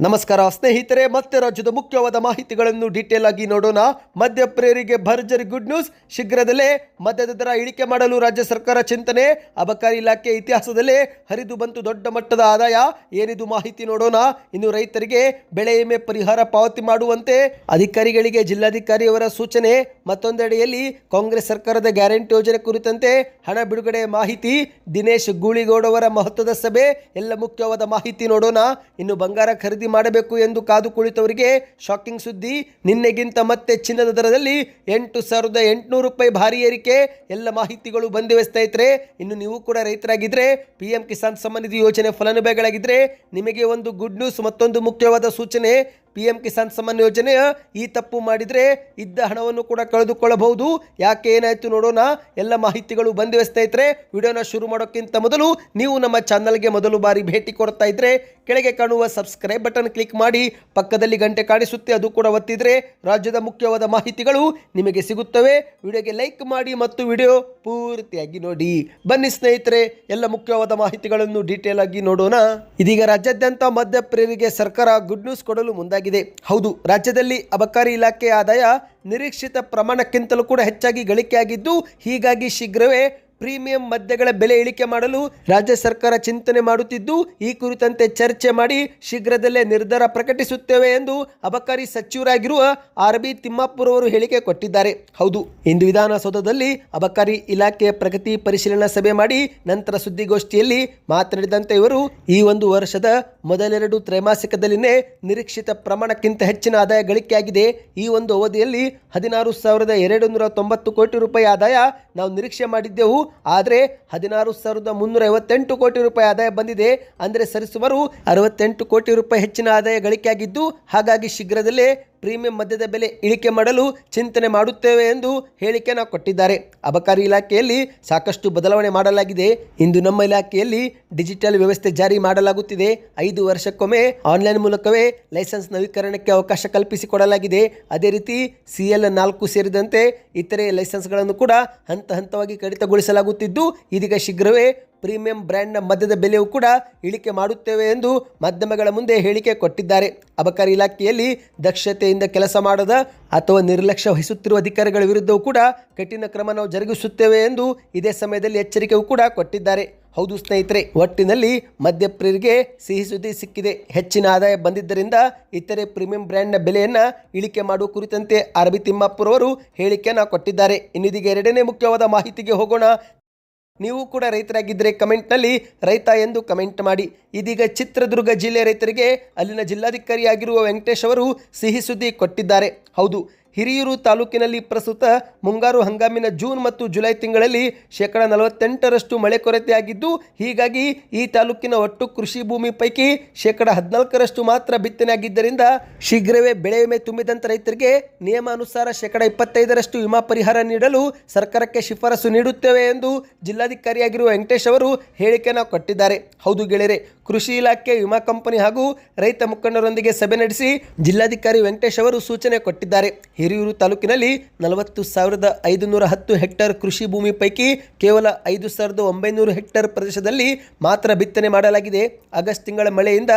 ನಮಸ್ಕಾರ ಸ್ನೇಹಿತರೆ, ಮತ್ತೆ ರಾಜ್ಯದ ಮುಖ್ಯವಾದ ಮಾಹಿತಿಗಳನ್ನು ಡೀಟೇಲ್ ಆಗಿ ನೋಡೋಣ. ಮದ್ಯಪ್ರಿಯರಿಗೆ ಭರ್ಜರಿ ಗುಡ್ ನ್ಯೂಸ್. ಶೀಘ್ರದಲ್ಲೇ ಮದ್ಯದ ದರ ಇಳಿಕೆ ಮಾಡಲು ರಾಜ್ಯ ಸರ್ಕಾರ ಚಿಂತನೆ. ಅಬಕಾರಿ ಇಲಾಖೆ ಇತಿಹಾಸದಲ್ಲೇ ಹರಿದು ಬಂತು ದೊಡ್ಡ ಮಟ್ಟದ ಆದಾಯ. ಏನಿದು ಮಾಹಿತಿ ನೋಡೋಣ. ಇನ್ನು ರೈತರಿಗೆ ಬೆಳೆ ವಿಮೆ ಪರಿಹಾರ ಪಾವತಿ ಮಾಡುವಂತೆ ಅಧಿಕಾರಿಗಳಿಗೆ ಜಿಲ್ಲಾಧಿಕಾರಿಯವರ ಸೂಚನೆ. ಮತ್ತೊಂದೆಡೆಯಲ್ಲಿ ಕಾಂಗ್ರೆಸ್ ಸರ್ಕಾರದ ಗ್ಯಾರಂಟಿ ಯೋಜನೆ ಕುರಿತಂತೆ ಹಣ ಬಿಡುಗಡೆ ಮಾಹಿತಿ. ದಿನೇಶ್ ಗೂಳಿಗೌಡ ಅವರ ಮಹತ್ವದ ಸಭೆ. ಎಲ್ಲ ಮುಖ್ಯವಾದ ಮಾಹಿತಿ ನೋಡೋಣ. ಇನ್ನು ಬಂಗಾರ ಖರೀದಿ ಮಾಡಬೇಕು ಎಂದು ಕಾದು ಕುಳಿತವರಿಗೆ ಶಾಕಿಂಗ್ ಸುದ್ದಿ. ನಿನ್ನೆಗಿಂತ ಮತ್ತೆ ಚಿನ್ನದ ದರದಲ್ಲಿ 8,800 ರೂಪಾಯಿ ಭಾರಿ ಏರಿಕೆ. ಎಲ್ಲ ಮಾಹಿತಿಗಳು ಬಂದಿವೆ ಸ್ನೇಹಿತರೆ. ಇನ್ನು ನೀವು ಕೂಡ ರೈತರಾಗಿದ್ದರೆ, PM ಕಿಸಾನ್ ಸಮ್ಮಾನ್ ನಿಧಿ ಯೋಜನೆ ಫಲಾನುಭವಿಗಳಾಗಿದ್ದರೆ ನಿಮಗೆ ಒಂದು ಗುಡ್ ನ್ಯೂಸ್, ಮತ್ತೊಂದು ಮುಖ್ಯವಾದ ಸೂಚನೆ. PM ಕಿಸಾನ್ ಸಮ್ಮಾನ್ ಯೋಜನೆಯ ಈ ತಪ್ಪು ಮಾಡಿದರೆ ಇದ್ದ ಹಣವನ್ನು ಕೂಡ ಕಳೆದುಕೊಳ್ಳಬಹುದು. ಯಾಕೆ, ಏನಾಯಿತು ನೋಡೋಣ. ಎಲ್ಲ ಮಾಹಿತಿಗಳು ಬಂದಿವೆ ಸ್ನೇಹಿತರೆ. ವಿಡಿಯೋನ ಶುರು ಮಾಡೋಕ್ಕಿಂತ ಮೊದಲು ನೀವು ನಮ್ಮ ಚಾನಲ್ಗೆ ಮೊದಲು ಬಾರಿ ಭೇಟಿ ಕೊಡ್ತಾ ಇದ್ದರೆ ಕೆಳಗೆ ಕಾಣುವ ಸಬ್ಸ್ಕ್ರೈಬ್ ಬಟನ್ ಕ್ಲಿಕ್ ಮಾಡಿ, ಪಕ್ಕದಲ್ಲಿ ಗಂಟೆ ಕಾಣಿಸುತ್ತೆ, ಅದು ಕೂಡ ಒತ್ತಿದ್ರೆ ರಾಜ್ಯದ ಮುಖ್ಯವಾದ ಮಾಹಿತಿಗಳು ನಿಮಗೆ ಸಿಗುತ್ತವೆ. ವಿಡಿಯೋಗೆ ಲೈಕ್ ಮಾಡಿ ಮತ್ತು ವಿಡಿಯೋ ಪೂರ್ತಿಯಾಗಿ ನೋಡಿ. ಬನ್ನಿ ಸ್ನೇಹಿತರೆ, ಎಲ್ಲ ಮುಖ್ಯವಾದ ಮಾಹಿತಿಗಳನ್ನು ಡೀಟೇಲ್ ಆಗಿ ನೋಡೋಣ. ಇದೀಗ ರಾಜ್ಯಾದ್ಯಂತ ಮದ್ಯಪ್ರಿಯರಿಗೆ ಸರ್ಕಾರ ಗುಡ್ ನ್ಯೂಸ್ ಕೊಡಲು ಮುಂದಾಗಿದೆ. ಹೌದು, ರಾಜ್ಯದಲ್ಲಿ ಅಬಕಾರಿ ಇಲಾಖೆ ಆದಾಯ ನಿರೀಕ್ಷಿತ ಪ್ರಮಾಣಕ್ಕಿಂತಲೂ ಕೂಡ ಹೆಚ್ಚಾಗಿ ಗಳಿಕೆಯಾಗಿದ್ದು, ಹೀಗಾಗಿ ಶೀಘ್ರವೇ ಪ್ರೀಮಿಯಂ ಮದ್ಯಗಳ ಬೆಲೆ ಇಳಿಕೆ ಮಾಡಲು ರಾಜ್ಯ ಸರ್ಕಾರ ಚಿಂತನೆ ಮಾಡುತ್ತಿದ್ದು, ಈ ಕುರಿತಂತೆ ಚರ್ಚೆ ಮಾಡಿ ಶೀಘ್ರದಲ್ಲೇ ನಿರ್ಧಾರ ಪ್ರಕಟಿಸುತ್ತೇವೆ ಎಂದು ಅಬಕಾರಿ ಸಚಿವರಾಗಿರುವ RB ತಿಮ್ಮಾಪುರ ಅವರು ಹೇಳಿಕೆ ಕೊಟ್ಟಿದ್ದಾರೆ. ಹೌದು, ಇಂದು ವಿಧಾನಸೌಧದಲ್ಲಿ ಅಬಕಾರಿ ಇಲಾಖೆಯ ಪ್ರಗತಿ ಪರಿಶೀಲನಾ ಸಭೆ ಮಾಡಿ ನಂತರ ಸುದ್ದಿಗೋಷ್ಠಿಯಲ್ಲಿ ಮಾತನಾಡಿದಂತೆ ಇವರು, ಈ ಒಂದು ವರ್ಷದ ಮೊದಲೆರಡು ತ್ರೈಮಾಸಿಕದಲ್ಲಿನೇ ನಿರೀಕ್ಷಿತ ಪ್ರಮಾಣಕ್ಕಿಂತ ಹೆಚ್ಚಿನ ಆದಾಯ ಗಳಿಕೆಯಾಗಿದೆ. ಈ ಒಂದು ಅವಧಿಯಲ್ಲಿ 16,290 ಕೋಟಿ ರೂಪಾಯಿ ಆದಾಯ ನಾವು ನಿರೀಕ್ಷೆ ಮಾಡಿದ್ದೆವು. ಆದರೆ 16,358 ಕೋಟಿ ರೂಪಾಯಿ ಆದಾಯ ಬಂದಿದೆ. ಅಂದರೆ ಸರಿಸುಮಾರು 68 ಕೋಟಿ ರೂಪಾಯಿ ಹೆಚ್ಚಿನ ಆದಾಯ ಗಳಿಕೆಯಾಗಿದ್ದು, ಹಾಗಾಗಿ ಶೀಘ್ರದಲ್ಲೇ ಪ್ರೀಮಿಯಂ ಮದ್ಯದ ಬೆಲೆ ಇಳಿಕೆ ಮಾಡಲು ಚಿಂತನೆ ಮಾಡುತ್ತೇವೆ ಎಂದು ಹೇಳಿಕೆಯನ್ನು ಕೊಟ್ಟಿದ್ದಾರೆ. ಅಬಕಾರಿ ಇಲಾಖೆಯಲ್ಲಿ ಸಾಕಷ್ಟು ಬದಲಾವಣೆ ಮಾಡಲಾಗಿದೆ. ಇಂದು ನಮ್ಮ ಇಲಾಖೆಯಲ್ಲಿ ಡಿಜಿಟಲ್ ವ್ಯವಸ್ಥೆ ಜಾರಿ ಮಾಡಲಾಗುತ್ತಿದೆ. 5 ವರ್ಷಕ್ಕೊಮ್ಮೆ ಆನ್ಲೈನ್ ಮೂಲಕವೇ ಲೈಸೆನ್ಸ್ ನವೀಕರಣಕ್ಕೆ ಅವಕಾಶ ಕಲ್ಪಿಸಿಕೊಡಲಾಗಿದೆ. ಅದೇ ರೀತಿ CL4 ಸೇರಿದಂತೆ ಇತರೆ ಲೈಸೆನ್ಸ್ಗಳನ್ನು ಕೂಡ ಹಂತ ಹಂತವಾಗಿ ಕಡಿತಗೊಳಿಸಲಾಗುತ್ತಿದ್ದು, ಇದೀಗ ಶೀಘ್ರವೇ ಪ್ರೀಮಿಯಂ ಬ್ರ್ಯಾಂಡ್ನ ಮದ್ಯದ ಬೆಲೆಯೂ ಕೂಡ ಇಳಿಕೆ ಮಾಡುತ್ತೇವೆ ಎಂದು ಮಾಧ್ಯಮಗಳ ಮುಂದೆ ಹೇಳಿಕೆ ಕೊಟ್ಟಿದ್ದಾರೆ. ಅಬಕಾರಿ ಇಲಾಖೆಯಲ್ಲಿ ದಕ್ಷತೆಯಿಂದ ಕೆಲಸ ಮಾಡದ ಅಥವಾ ನಿರ್ಲಕ್ಷ್ಯ ವಹಿಸುತ್ತಿರುವ ಅಧಿಕಾರಿಗಳ ವಿರುದ್ಧವೂ ಕೂಡ ಕಠಿಣ ಕ್ರಮ ನಾವು ಜರುಗಿಸುತ್ತೇವೆ ಎಂದು ಇದೇ ಸಮಯದಲ್ಲಿ ಎಚ್ಚರಿಕೆಯೂ ಕೂಡ ಕೊಟ್ಟಿದ್ದಾರೆ. ಹೌದು ಸ್ನೇಹಿತರೆ, ಒಟ್ಟಿನಲ್ಲಿ ಮದ್ಯಪ್ರಿಯರಿಗೆ ಸಿಹಿ ಸುದ್ದಿ ಸಿಕ್ಕಿದೆ. ಹೆಚ್ಚಿನ ಆದಾಯ ಬಂದಿದ್ದರಿಂದ ಇತರೆ ಪ್ರೀಮಿಯಂ ಬ್ರ್ಯಾಂಡ್ನ ಬೆಲೆಯನ್ನು ಇಳಿಕೆ ಮಾಡುವ ಕುರಿತಂತೆ RB ತಿಮ್ಮಾಪುರ ಅವರು ಹೇಳಿಕೆಯನ್ನು ಕೊಟ್ಟಿದ್ದಾರೆ. ಇನ್ನಿದೀಗ ಎರಡನೇ ಮುಖ್ಯವಾದ ಮಾಹಿತಿಗೆ ಹೋಗೋಣ. ನೀವು ಕೂಡ ರೈತರಾಗಿದ್ದರೆ ಕಮೆಂಟ್ನಲ್ಲಿ ರೈತ ಎಂದು ಕಮೆಂಟ್ ಮಾಡಿ. ಇದೀಗ ಚಿತ್ರದುರ್ಗ ಜಿಲ್ಲೆ ರೈತರಿಗೆ ಅಲ್ಲಿನ ಜಿಲ್ಲಾಧಿಕಾರಿಯಾಗಿರುವ ವೆಂಕಟೇಶ್ ಅವರು ಸಿಹಿ ಸುದ್ದಿ ಕೊಟ್ಟಿದ್ದಾರೆ. ಹೌದು, ಹಿರಿಯೂರು ತಾಲೂಕಿನಲ್ಲಿ ಪ್ರಸ್ತುತ ಮುಂಗಾರು ಹಂಗಾಮಿನ ಜೂನ್ ಮತ್ತು ಜುಲೈ ತಿಂಗಳಲ್ಲಿ 48% ಮಳೆ ಕೊರತೆಯಾಗಿದ್ದು, ಹೀಗಾಗಿ ಈ ತಾಲೂಕಿನ ಒಟ್ಟು ಕೃಷಿ ಭೂಮಿ ಪೈಕಿ 14% ಮಾತ್ರ ಬಿತ್ತನೆಯಾಗಿದ್ದರಿಂದ ಶೀಘ್ರವೇ ಬೆಳೆ ವಿಮೆ ತುಂಬಿದಂಥ ರೈತರಿಗೆ ನಿಯಮಾನುಸಾರ 25% ವಿಮಾ ಪರಿಹಾರ ನೀಡಲು ಸರ್ಕಾರಕ್ಕೆ ಶಿಫಾರಸು ನೀಡುತ್ತೇವೆ ಎಂದು ಜಿಲ್ಲಾಧಿಕಾರಿಯಾಗಿರುವ ವೆಂಕಟೇಶ್ ಅವರು ಹೇಳಿಕೆಯನ್ನು ಕೊಟ್ಟಿದ್ದಾರೆ. ಹೌದು ಗೆಳೆಯರೆ, ಕೃಷಿ ಇಲಾಖೆ, ವಿಮಾ ಕಂಪನಿ ಹಾಗೂ ರೈತ ಮುಖಂಡರೊಂದಿಗೆ ಸಭೆ ನಡೆಸಿ ಜಿಲ್ಲಾಧಿಕಾರಿ ವೆಂಕಟೇಶ್ ಅವರು ಸೂಚನೆ ಕೊಟ್ಟಿದ್ದಾರೆ. ಹಿರಿಯೂರು ತಾಲೂಕಿನಲ್ಲಿ 40,510 ಹೆಕ್ಟೇರ್ ಕೃಷಿ ಭೂಮಿ ಪೈಕಿ ಕೇವಲ 5,900 ಹೆಕ್ಟೇರ್ ಪ್ರದೇಶದಲ್ಲಿ ಮಾತ್ರ ಬಿತ್ತನೆ ಮಾಡಲಾಗಿದೆ. ಆಗಸ್ಟ್ ತಿಂಗಳ ಮಳೆಯಿಂದ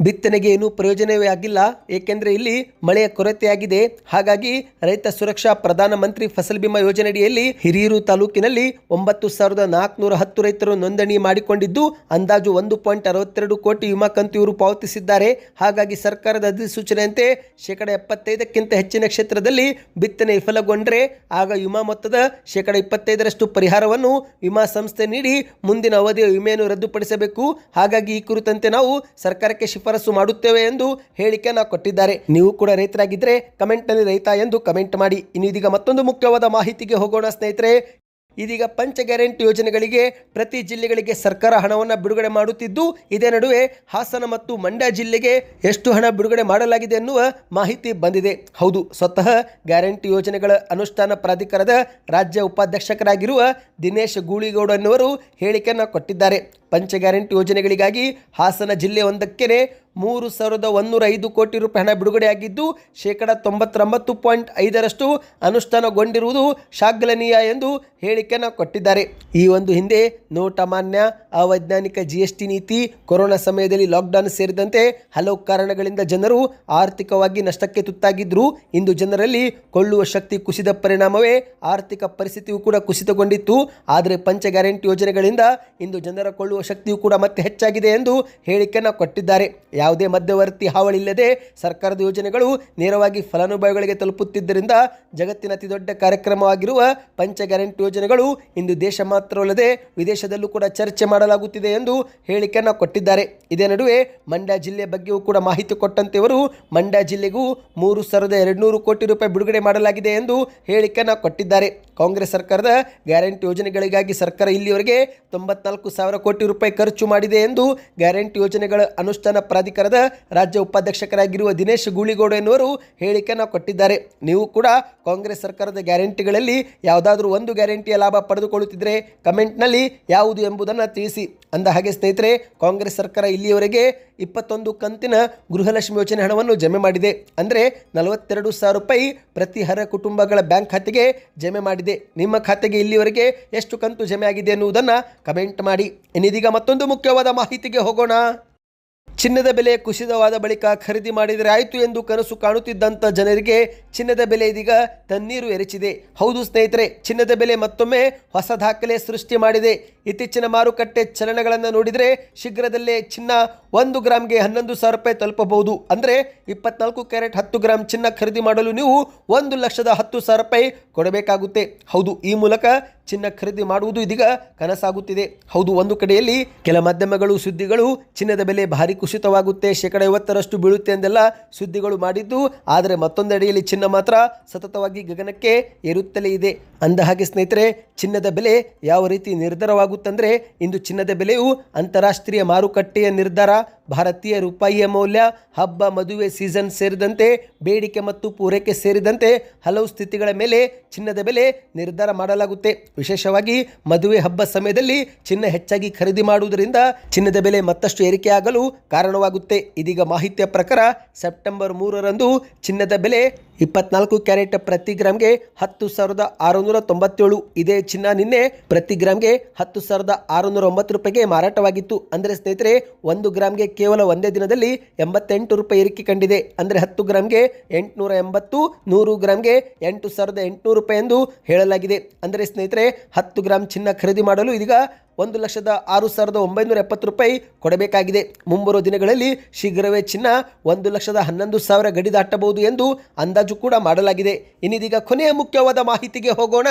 ಬಿತ್ತನೆಗೆ ಏನೂ ಪ್ರಯೋಜನವೇ ಆಗಿಲ್ಲ, ಏಕೆಂದರೆ ಇಲ್ಲಿ ಮಳೆಯ ಕೊರತೆಯಾಗಿದೆ. ಹಾಗಾಗಿ ರೈತ ಸುರಕ್ಷಾ ಪ್ರಧಾನಮಂತ್ರಿ ಫಸಲ್ ಬಿಮಾ ಯೋಜನೆಯಡಿಯಲ್ಲಿ ಹಿರಿಯೂರು ತಾಲೂಕಿನಲ್ಲಿ 9,410 ರೈತರು ನೋಂದಣಿ ಮಾಡಿಕೊಂಡಿದ್ದು, ಅಂದಾಜು 1.62 ಕೋಟಿ ವಿಮಾ ಕಂತು ಇವರು ಪಾವತಿಸಿದ್ದಾರೆ. ಹಾಗಾಗಿ ಸರ್ಕಾರದ ಅಧಿಸೂಚನೆಯಂತೆ 75%ಕ್ಕಿಂತ ಹೆಚ್ಚಿನ ಕ್ಷೇತ್ರದಲ್ಲಿ ಬಿತ್ತನೆ ವಿಫಲಗೊಂಡರೆ ಆಗ ವಿಮಾ ಮೊತ್ತದ 25% ಪರಿಹಾರವನ್ನು ವಿಮಾ ಸಂಸ್ಥೆ ನೀಡಿ ಮುಂದಿನ ಅವಧಿಯ ವಿಮೆಯನ್ನು ರದ್ದುಪಡಿಸಬೇಕು. ಹಾಗಾಗಿ ಈ ಕುರಿತಂತೆ ನಾವು ಸರ್ಕಾರಕ್ಕೆ ಶಿಫಾರಸು ಮಾಡುತ್ತೇವೆ ಎಂದು ಹೇಳಿಕೆಯನ್ನು ಕೊಟ್ಟಿದ್ದಾರೆ. ನೀವು ಕೂಡ ರೈತರಾಗಿದ್ದರೆ ಕಮೆಂಟ್ನಲ್ಲಿ ರೈತ ಎಂದು ಕಮೆಂಟ್ ಮಾಡಿ. ಇನ್ನು ಇದೀಗ ಮತ್ತೊಂದು ಮುಖ್ಯವಾದ ಮಾಹಿತಿಗೆ ಹೋಗೋಣ ಸ್ನೇಹಿತರೆ. ಇದೀಗ ಪಂಚ ಗ್ಯಾರಂಟಿ ಯೋಜನೆಗಳಿಗೆ ಪ್ರತಿ ಜಿಲ್ಲೆಗಳಿಗೆ ಸರ್ಕಾರ ಹಣವನ್ನು ಬಿಡುಗಡೆ ಮಾಡುತ್ತಿದ್ದು, ಇದೇ ನಡುವೆ ಹಾಸನ ಮತ್ತು ಮಂಡ್ಯ ಜಿಲ್ಲೆಗೆ ಎಷ್ಟು ಹಣ ಬಿಡುಗಡೆ ಮಾಡಲಾಗಿದೆ ಎನ್ನುವ ಮಾಹಿತಿ ಬಂದಿದೆ. ಹೌದು, ಸ್ವತಃ ಗ್ಯಾರಂಟಿ ಯೋಜನೆಗಳ ಅನುಷ್ಠಾನ ಪ್ರಾಧಿಕಾರದ ರಾಜ್ಯ ಉಪಾಧ್ಯಕ್ಷರಾಗಿರುವ ದಿನೇಶ್ ಗೂಳಿಗೌಡ ಎನ್ನುವರು ಹೇಳಿಕೆಯನ್ನು ಕೊಟ್ಟಿದ್ದಾರೆ. ಪಂಚ ಗ್ಯಾರಂಟಿ ಯೋಜನೆಗಳಿಗಾಗಿ ಹಾಸನ ಜಿಲ್ಲೆ ಒಂದಕ್ಕೆ 3,105 ಕೋಟಿ ರೂಪಾಯಿ ಹಣ ಬಿಡುಗಡೆಯಾಗಿದ್ದು ಶೇಕಡ 99.5% ಅನುಷ್ಠಾನಗೊಂಡಿರುವುದು ಶ್ಲಾಘನೀಯ ಎಂದು ಹೇಳಿಕೆಯನ್ನು ಕೊಟ್ಟಿದ್ದಾರೆ. ಈ ಒಂದು ಹಿಂದೆ ನೋಟ್ ಅಮಾನ್ಯ, ಅವೈಜ್ಞಾನಿಕ GST ನೀತಿ, ಕೊರೋನಾ ಸಮಯದಲ್ಲಿ ಲಾಕ್ಡೌನ್ ಸೇರಿದಂತೆ ಹಲವು ಕಾರಣಗಳಿಂದ ಜನರು ಆರ್ಥಿಕವಾಗಿ ನಷ್ಟಕ್ಕೆ ತುತ್ತಾಗಿದ್ದರು. ಇಂದು ಜನರಲ್ಲಿ ಕೊಳ್ಳುವ ಶಕ್ತಿ ಕುಸಿದ ಪರಿಣಾಮವೇ ಆರ್ಥಿಕ ಪರಿಸ್ಥಿತಿಯು ಕೂಡ ಕುಸಿತಗೊಂಡಿತ್ತು. ಆದರೆ ಪಂಚ ಗ್ಯಾರಂಟಿ ಯೋಜನೆಗಳಿಂದ ಇಂದು ಜನರ ಕೊಳ್ಳುವ ಶಕ್ತಿಯು ಕೂಡ ಮತ್ತೆ ಹೆಚ್ಚಾಗಿದೆ ಎಂದು ಹೇಳಿಕೆಯನ್ನು ಕೊಟ್ಟಿದ್ದಾರೆ. ಯಾವುದೇ ಮಧ್ಯವರ್ತಿ ಹಾವಳಿಲ್ಲದೆ ಸರ್ಕಾರದ ಯೋಜನೆಗಳು ನೇರವಾಗಿ ಫಲಾನುಭವಿಗಳಿಗೆ ತಲುಪುತ್ತಿದ್ದರಿಂದ ಜಗತ್ತಿನ ಅತಿದೊಡ್ಡ ಕಾರ್ಯಕ್ರಮವಾಗಿರುವ ಪಂಚ ಗ್ಯಾರಂಟಿ ಯೋಜನೆಗಳು ಇಂದು ದೇಶ ಮಾತ್ರವಲ್ಲದೆ ವಿದೇಶದಲ್ಲೂ ಕೂಡ ಚರ್ಚೆ ಮಾಡಲಾಗುತ್ತಿದೆ ಎಂದು ಹೇಳಿಕೆಯನ್ನು ಕೊಟ್ಟಿದ್ದಾರೆ. ಇದೇ ನಡುವೆ ಮಂಡ್ಯ ಜಿಲ್ಲೆ ಬಗ್ಗೆಯೂ ಕೂಡ ಮಾಹಿತಿ ಕೊಟ್ಟಂತೆ ಇವರು ಮಂಡ್ಯ ಜಿಲ್ಲೆಗೂ 3,200 ಕೋಟಿ ರೂಪಾಯಿ ಬಿಡುಗಡೆ ಮಾಡಲಾಗಿದೆ ಎಂದು ಹೇಳಿಕೆಯನ್ನು ಕೊಟ್ಟಿದ್ದಾರೆ. ಕಾಂಗ್ರೆಸ್ ಸರ್ಕಾರದ ಗ್ಯಾರಂಟಿ ಯೋಜನೆಗಳಿಗಾಗಿ ಸರ್ಕಾರ ಇಲ್ಲಿಯವರೆಗೆ 94,000 ಕೋಟಿ ರೂಪಾಯಿ ಖರ್ಚು ಮಾಡಿದೆ ಎಂದು ಗ್ಯಾರಂಟಿ ಯೋಜನೆಗಳ ಅನುಷ್ಠಾನ ಪ್ರಾಧಿಕಾರದ ರಾಜ್ಯ ಉಪಾಧ್ಯಕ್ಷರಾಗಿರುವ ದಿನೇಶ್ ಗೂಳಿಗೌಡ ಎನ್ನುವರು ಹೇಳಿಕೆಯನ್ನು ಕೊಟ್ಟಿದ್ದಾರೆ. ನೀವು ಕೂಡ ಕಾಂಗ್ರೆಸ್ ಸರ್ಕಾರದ ಗ್ಯಾರಂಟಿಗಳಲ್ಲಿ ಯಾವುದಾದ್ರೂ ಒಂದು ಗ್ಯಾರಂಟಿಯ ಲಾಭ ಪಡೆದುಕೊಳ್ಳುತ್ತಿದ್ದರೆ ಕಮೆಂಟ್ನಲ್ಲಿ ಯಾವುದು ಎಂಬುದನ್ನು ತಿಳಿಸಿ. ಅಂದ ಹಾಗೆ ಸ್ನೇಹಿತರೆ, ಕಾಂಗ್ರೆಸ್ ಸರ್ಕಾರ ಇಲ್ಲಿಯವರೆಗೆ 21 ಕಂತಿನ ಗೃಹಲಕ್ಷ್ಮಿ ಯೋಜನೆ ಹಣವನ್ನು ಜಮೆ ಮಾಡಿದೆ. ಅಂದರೆ 42,000 ರೂಪಾಯಿ ಪ್ರತಿ ಕುಟುಂಬಗಳ ಬ್ಯಾಂಕ್ ಖಾತೆಗೆ ಜಮೆ ಮಾಡಿದೆ. ನಿಮ್ಮ ಖಾತೆಗೆ ಇಲ್ಲಿಯವರೆಗೆ ಎಷ್ಟು ಕಂತು ಜಮೆ ಆಗಿದೆ ಎನ್ನುವುದನ್ನು ಕಮೆಂಟ್ ಮಾಡಿ. ಇನ್ನಿದೀಗ ಮತ್ತೊಂದು ಮುಖ್ಯವಾದ ಮಾಹಿತಿಗೆ ಹೋಗೋಣ. ಚಿನ್ನದ ಬೆಲೆ ಕುಸಿತವಾದ ಬಳಿಕ ಖರೀದಿ ಮಾಡಿದರೆ ಆಯಿತು ಎಂದು ಕನಸು ಕಾಣುತ್ತಿದ್ದಂಥ ಜನರಿಗೆ ಚಿನ್ನದ ಬೆಲೆ ಇದೀಗ ತಣ್ಣೀರು ಎರಚಿದೆ. ಹೌದು ಸ್ನೇಹಿತರೆ, ಚಿನ್ನದ ಬೆಲೆ ಮತ್ತೊಮ್ಮೆ ಹೊಸ ದಾಖಲೆ ಸೃಷ್ಟಿ ಮಾಡಿದೆ. ಇತ್ತೀಚಿನ ಮಾರುಕಟ್ಟೆ ಚಲನಗಳನ್ನು ನೋಡಿದರೆ ಶೀಘ್ರದಲ್ಲೇ ಚಿನ್ನ 1 ಗ್ರಾಮ್ಗೆ 11,000 ರೂಪಾಯಿ ತಲುಪಬಹುದು. ಅಂದರೆ 24 ಕ್ಯಾರೆಟ್ 10 ಗ್ರಾಮ್ ಚಿನ್ನ ಖರೀದಿ ಮಾಡಲು ನೀವು 1,10,000 ರೂಪಾಯಿ ಕೊಡಬೇಕಾಗುತ್ತೆ. ಹೌದು, ಈ ಮೂಲಕ ಚಿನ್ನ ಖರೀದಿ ಮಾಡುವುದು ಇದೀಗ ಕನಸಾಗುತ್ತಿದೆ. ಹೌದು, ಒಂದು ಕಡೆಯಲ್ಲಿ ಕೆಲ ಮಾಧ್ಯಮಗಳು ಸುದ್ದಿಗಳು ಚಿನ್ನದ ಬೆಲೆ ಭಾರಿ ಕುಸಿತವಾಗುತ್ತೆ, ಶೇಕಡ 50ರಷ್ಟು ಬೀಳುತ್ತೆ ಎಂದೆಲ್ಲ ಸುದ್ದಿಗಳು ಮಾಡಿದ್ದು, ಆದರೆ ಮತ್ತೊಂದೆಡೆಯಲ್ಲಿ ಚಿನ್ನ ಮಾತ್ರ ಸತತವಾಗಿ ಗಗನಕ್ಕೆ ಏರುತ್ತಲೇ ಇದೆ. ಅಂದ ಹಾಗೆ ಸ್ನೇಹಿತರೆ, ಚಿನ್ನದ ಬೆಲೆ ಯಾವ ರೀತಿ ನಿರ್ಧಾರವಾಗುತ್ತಂದರೆ ಇಂದು ಚಿನ್ನದ ಬೆಲೆಯು ಅಂತಾರಾಷ್ಟ್ರೀಯ ಮಾರುಕಟ್ಟೆಯ ನಿರ್ಧಾರ, ಭಾರತೀಯ ರೂಪಾಯಿಯ ಮೌಲ್ಯ, ಹಬ್ಬ ಮದುವೆ ಸೀಸನ್ ಸೇರಿದಂತೆ ಬೇಡಿಕೆ ಮತ್ತು ಪೂರೈಕೆ ಸೇರಿದಂತೆ ಹಲವು ಸ್ಥಿತಿಗಳ ಮೇಲೆ ಚಿನ್ನದ ಬೆಲೆ ನಿರ್ಧಾರ ಮಾಡಲಾಗುತ್ತೆ. ವಿಶೇಷವಾಗಿ ಮದುವೆ ಹಬ್ಬ ಸಮಯದಲ್ಲಿ ಚಿನ್ನ ಹೆಚ್ಚಾಗಿ ಖರೀದಿ ಮಾಡುವುದರಿಂದ ಚಿನ್ನದ ಬೆಲೆ ಮತ್ತಷ್ಟು ಏರಿಕೆಯಾಗಲು ಕಾರಣವಾಗುತ್ತೆ. ಇದೀಗ ಮಾಹಿತಿಯ ಪ್ರಕಾರ ಸೆಪ್ಟೆಂಬರ್ 3ರಂದು ಚಿನ್ನದ ಬೆಲೆ 24 ಕ್ಯಾರೆಟ್ ಪ್ರತಿ ಗ್ರಾಮ್ಗೆ 10,697. ಇದೇ ಚಿನ್ನ ನಿನ್ನೆ ಪ್ರತಿ ಗ್ರಾಮ್ಗೆ 10,609 ರೂಪಾಯಿಗೆ ಮಾರಾಟವಾಗಿತ್ತು. ಅಂದರೆ ಸ್ನೇಹಿತರೆ, 1 ಗ್ರಾಮ್ಗೆ ಕೇವಲ ಒಂದೇ ದಿನದಲ್ಲಿ 88 ರೂಪಾಯಿ ಏರಿಕೆ ಕಂಡಿದೆ. ಅಂದರೆ 10 ಗ್ರಾಮ್ಗೆ 880, 100 ಗ್ರಾಮ್ಗೆ 8,800 ರೂಪಾಯಿ ಎಂದು ಹೇಳಲಾಗಿದೆ. ಅಂದರೆ ಸ್ನೇಹಿತರೆ, 10 ಗ್ರಾಮ್ ಚಿನ್ನ ಖರೀದಿ ಮಾಡಲು ಇದೀಗ 1,06,970 ರೂಪಾಯಿ ಕೊಡಬೇಕಾಗಿದೆ. ಮುಂಬರುವ ದಿನಗಳಲ್ಲಿ ಶೀಘ್ರವೇ ಚಿನ್ನ 1,11,000 ಗಡಿ ದಾಟಬಹುದು ಎಂದು ಅಂದಾಜು ಕೂಡ ಮಾಡಲಾಗಿದೆ. ಇನ್ನಿದೀಗ ಕೊನೆಯ ಮುಖ್ಯವಾದ ಮಾಹಿತಿಗೆ ಹೋಗೋಣ.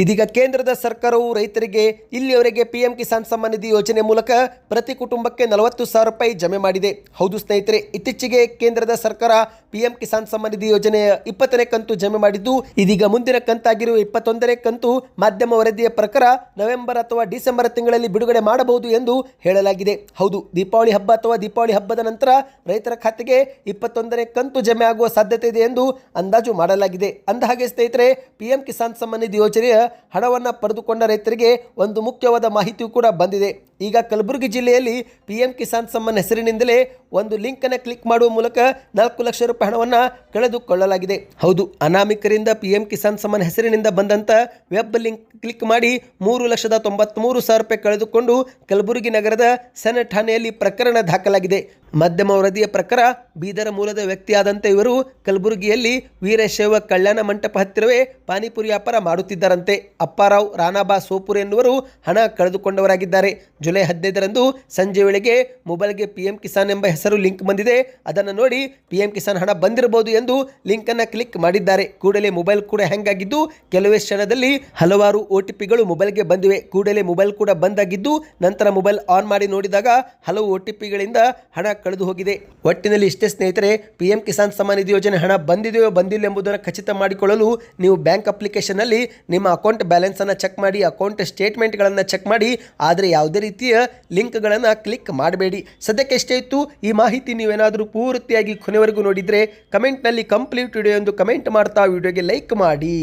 ಇದೀಗ ಕೇಂದ್ರದ ಸರ್ಕಾರವು ರೈತರಿಗೆ ಇಲ್ಲಿಯವರೆಗೆ PM ಕಿಸಾನ್ ಸಮ್ಮಾನ್ ನಿಧಿ ಯೋಜನೆ ಮೂಲಕ ಪ್ರತಿ ಕುಟುಂಬಕ್ಕೆ 40,000 ರೂಪಾಯಿ ಜಮೆ ಮಾಡಿದೆ. ಹೌದು ಸ್ನೇಹಿತರೆ, ಇತ್ತೀಚೆಗೆ ಕೇಂದ್ರದ ಸರ್ಕಾರ PM ಕಿಸಾನ್ ಸಮ್ಮಾನ್ ನಿಧಿ ಯೋಜನೆಯ 20ನೇ ಕಂತು ಜಮೆ ಮಾಡಿದ್ದು, ಇದೀಗ ಮುಂದಿನ ಕಂತಾಗಿರುವ 21ನೇ ಕಂತು ಮಾಧ್ಯಮ ವರದಿಯ ಪ್ರಕಾರ ನವೆಂಬರ್ ಅಥವಾ ಡಿಸೆಂಬರ್ ತಿಂಗಳಲ್ಲಿ ಬಿಡುಗಡೆ ಮಾಡಬಹುದು ಎಂದು ಹೇಳಲಾಗಿದೆ. ಹೌದು, ದೀಪಾವಳಿ ಹಬ್ಬ ಅಥವಾ ದೀಪಾವಳಿ ಹಬ್ಬದ ನಂತರ ರೈತರ ಖಾತೆಗೆ 21ನೇ ಕಂತು ಜಮೆ ಆಗುವ ಸಾಧ್ಯತೆ ಇದೆ ಎಂದು ಅಂದಾಜು ಮಾಡಲಾಗಿದೆ. ಅಂದಹಾಗೆ ಸ್ನೇಹಿತರೆ, PM ಕಿಸಾನ್ ಸಮ್ಮಾನ್ ನಿಧಿ ಯೋಜನೆಯ ಹಣವನ್ನು ಪಡೆದುಕೊಂಡ ರೈತರಿಗೆ ಒಂದು ಮುಖ್ಯವಾದ ಮಾಹಿತಿಯೂ ಕೂಡ ಬಂದಿದೆ. ಈಗ ಕಲಬುರಗಿ ಜಿಲ್ಲೆಯಲ್ಲಿ PM ಕಿಸಾನ್ ಸಮ್ಮಾನ್ ಹೆಸರಿನಿಂದಲೇ ಒಂದು ಲಿಂಕ್ ಅನ್ನು ಕ್ಲಿಕ್ ಮಾಡುವ ಮೂಲಕ 4 ಲಕ್ಷ ರೂಪಾಯಿ ಹಣವನ್ನು ಕಳೆದುಕೊಳ್ಳಲಾಗಿದೆ. ಹೌದು, ಅನಾಮಿಕರಿಂದ PM ಕಿಸಾನ್ ಸಮ್ಮಾನ್ ಹೆಸರಿನಿಂದ ಬಂದಂಥ ವೆಬ್ ಲಿಂಕ್ ಕ್ಲಿಕ್ ಮಾಡಿ 3,93,000 ರೂಪಾಯಿ ಕಳೆದುಕೊಂಡು ಕಲಬುರಗಿ ನಗರದ ಸಣ್ಣ ಠಾಣೆಯಲ್ಲಿ ಪ್ರಕರಣ ದಾಖಲಾಗಿದೆ. ಮಾಧ್ಯಮ ವರದಿಯ ಪ್ರಕಾರ ಬೀದರ ಮೂಲದ ವ್ಯಕ್ತಿಯಾದಂಥ ಇವರು ಕಲಬುರಗಿಯಲ್ಲಿ ವೀರಶೈವ ಕಲ್ಯಾಣ ಮಂಟಪ ಹತ್ತಿರವೇ ಪಾನಿಪುರಿ ವ್ಯಾಪಾರ ಮಾಡುತ್ತಿದ್ದಾರಂತೆ. ಅಪ್ಪಾರಾವ್ ರಾನಾಬಾ ಸೋಪುರ್ ಎನ್ನುವರು ಹಣ ಕಳೆದುಕೊಂಡವರಾಗಿದ್ದಾರೆ. ಜುಲೈ 15ರಂದು ಸಂಜೆ ವೇಳೆಗೆ ಮೊಬೈಲ್ಗೆ PM ಕಿಸಾನ್ ಎಂಬ ಹೆಸರು ಲಿಂಕ್ ಬಂದಿದೆ. ಅದನ್ನು ನೋಡಿ PM ಕಿಸಾನ್ ಹಣ ಬಂದಿರಬಹುದು ಎಂದು ಲಿಂಕ್ ಅನ್ನು ಕ್ಲಿಕ್ ಮಾಡಿದ್ದಾರೆ. ಕೂಡಲೇ ಮೊಬೈಲ್ ಕೂಡ ಹ್ಯಾಂಗ್ ಆಗಿದ್ದು ಕೆಲವೇ ಕ್ಷಣದಲ್ಲಿ ಹಲವಾರು OTPಗಳು ಮೊಬೈಲ್ಗೆ ಬಂದಿವೆ. ಕೂಡಲೇ ಮೊಬೈಲ್ ಕೂಡ ಬಂದಾಗಿದ್ದು ನಂತರ ಮೊಬೈಲ್ ಆನ್ ಮಾಡಿ ನೋಡಿದಾಗ ಹಲವು OTPಗಳಿಂದ ಹಣ ಕಳೆದು ಹೋಗಿದೆ. ಒಟ್ಟಿನಲ್ಲಿ ಇಷ್ಟೇ ಸ್ನೇಹಿತರೆ, PM ಕಿಸಾನ್ ಸಮ್ಮಾನ್ ನಿಧಿ ಯೋಜನೆ ಹಣ ಬಂದಿದೆಯೋ ಬಂದಿಲ್ಲ ಎಂಬುದನ್ನು ಖಚಿತ ಮಾಡಿಕೊಳ್ಳಲು ನೀವು ಬ್ಯಾಂಕ್ ಅಪ್ಲಿಕೇಶನ್ನಲ್ಲಿ ನಿಮ್ಮ ಅಕೌಂಟ್ ಬ್ಯಾಲೆನ್ಸ್ ಅನ್ನು ಚೆಕ್ ಮಾಡಿ, ಅಕೌಂಟ್ ಸ್ಟೇಟ್ಮೆಂಟ್ಗಳನ್ನು ಚೆಕ್ ಮಾಡಿ. ಆದರೆ ಯಾವುದೇ ರೀತಿಯ ಲಿಂಕ್ಗಳನ್ನು ಕ್ಲಿಕ್ ಮಾಡಬೇಡಿ. ಸದ್ಯಕ್ಕೆ ಎಷ್ಟೇ ಇತ್ತು ಈ ಮಾಹಿತಿ. ನೀವೇನಾದರೂ ಪೂರ್ತಿಯಾಗಿ ಕೊನೆವರೆಗೂ ನೋಡಿದರೆ ಕಮೆಂಟ್ನಲ್ಲಿ ಕಂಪ್ಲೀಟ್ ವಿಡಿಯೋ ಎಂದು ಕಮೆಂಟ್ ಮಾಡ್ತಾ ವಿಡಿಯೋಗೆ ಲೈಕ್ ಮಾಡಿ.